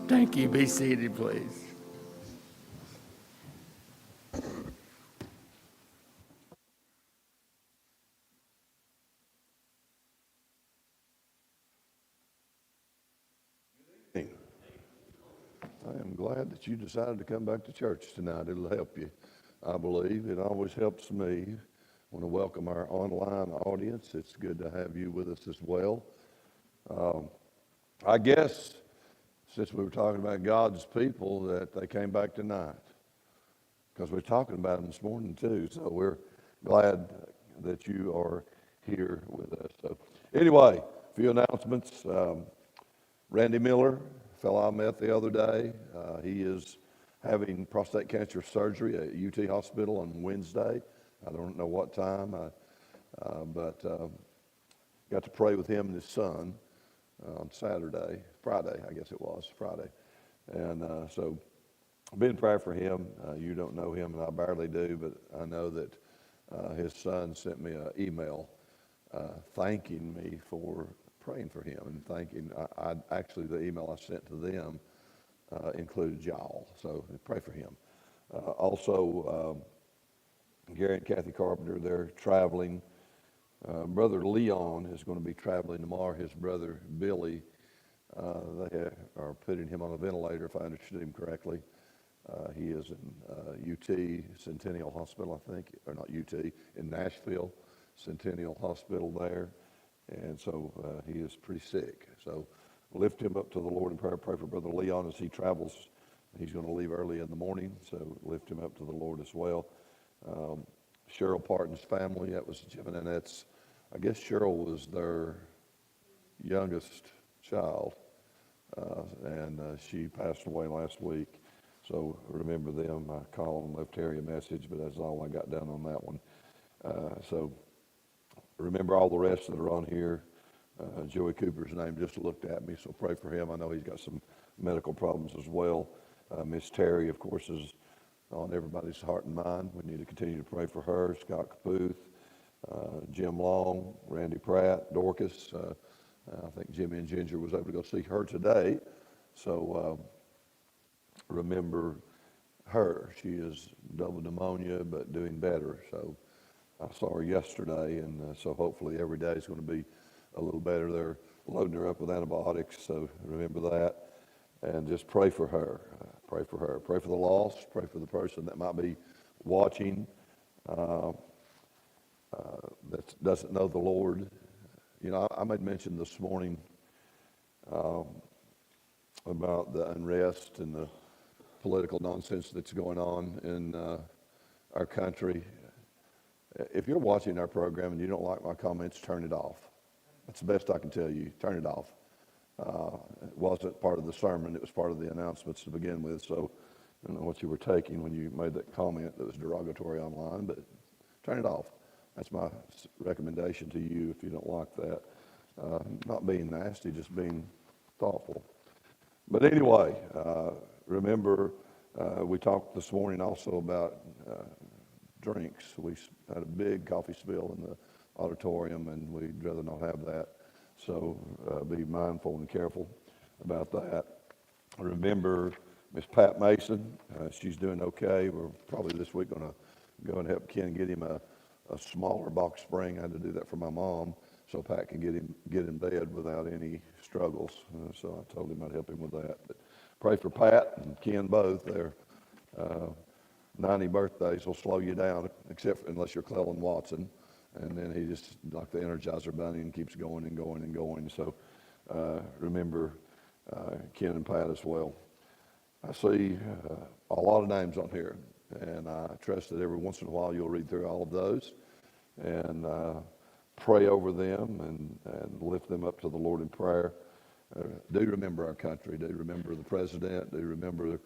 Thank you. Be seated, please. I am glad that you decided to come back to church tonight. It'll help you, I believe. It always helps me. I want to welcome our online audience. It's good to have you with us as well. I guess since we were talking about God's people, that they came back tonight because we're talking about them this morning too. So we're glad that you are here with us. So anyway, a few announcements. Randy Miller, a fellow I met the other day, he is having prostate cancer surgery at UT Hospital on Wednesday. I don't know what time, but got to pray with him and his son on Friday, I guess it was, Friday. And so be in prayer for him. You don't know him, and I barely do, but I know that his son sent me an email thanking me for praying for him and thanking. I actually, the email I sent to them included y'all, so pray for him. Also, Gary and Kathy Carpenter, they're traveling. Brother Leon is going to be traveling tomorrow. His brother Billy, they are putting him on a ventilator, if I understood him correctly. He is in UT Centennial Hospital, I think, or not UT, in Nashville, Centennial Hospital there. And so he is pretty sick. So lift him up to the Lord in prayer. Pray for Brother Leon as he travels. He's going to leave early in the morning, so lift him up to the Lord as well. Cheryl Parton's family, that was Jim and Annette's. I guess Cheryl was their youngest child, and she passed away last week. So remember them. I called and left Terry a message, but that's all I got done on that one. So remember all the rest that are on here. Joey Cooper's name just looked at me, so pray for him. I know he's got some medical problems as well. Miss Terry, of course, is on everybody's heart and mind. We need to continue to pray for her. Scott Caputh, Jim Long, Randy Pratt, Dorcas. I think Jimmy and Ginger was able to go see her today. So remember her. She is double pneumonia, but doing better. So I saw her yesterday, and so hopefully every day is going to be a little better. They're loading her up with antibiotics, so remember that. And just pray for her. Pray for her. Pray for the lost. Pray for the person that might be watching that doesn't know the Lord. You know, I made mention this morning about the unrest and the political nonsense that's going on in our country. If you're watching our program and you don't like my comments, turn it off. That's the best I can tell you. Turn it off. It wasn't part of the sermon. It was part of the announcements to begin with. So I don't know what you were taking when you made that comment that was derogatory online, but turn it off. That's my recommendation to you if you don't like that. Not being nasty, just being thoughtful. But anyway, remember, we talked this morning also about drinks. We had a big coffee spill in the auditorium, and we'd rather not have that. So be mindful and careful about that. Remember Miss Pat Mason. She's doing okay. We're probably this week going to go and help Ken get him a smaller box spring. I had to do that for my mom so Pat can get in bed without any struggles. So I told him I'd help him with that. But pray for Pat and Ken both. Their 90 birthdays will slow you down, except unless you're Clellan Watson. And then he just, like the Energizer Bunny, and keeps going and going and going. So remember Ken and Pat as well. I see a lot of names on here, and I trust that every once in a while you'll read through all of those and pray over them and lift them up to the Lord in prayer. Do remember our country. Do remember the president. Do remember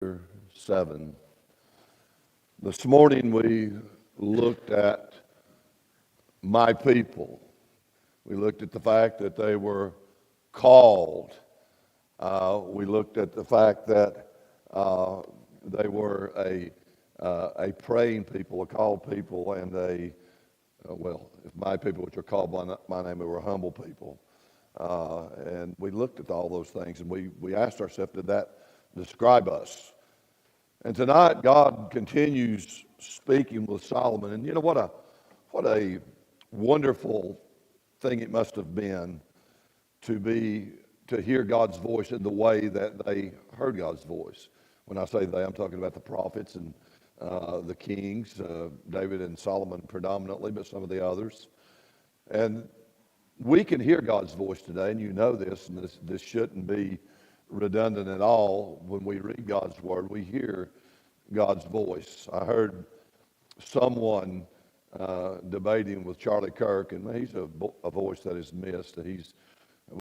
7. This morning we looked at my people. We looked at the fact that they were called. We looked at the fact that they were a praying people, a called people, and if my people, which are called by my name, we were a humble people. And we looked at all those things, and we asked ourselves, did that describe us? And tonight, God continues speaking with Solomon. And you know what a wonderful thing it must have been to hear God's voice in the way that they heard God's voice. When I say they, I'm talking about the prophets and the kings, David and Solomon predominantly, but some of the others. And we can hear God's voice today, and you know this, and this shouldn't be redundant at all. When we read God's word, we hear God's voice. I heard someone debating with Charlie Kirk, and he's a voice that is missed. He's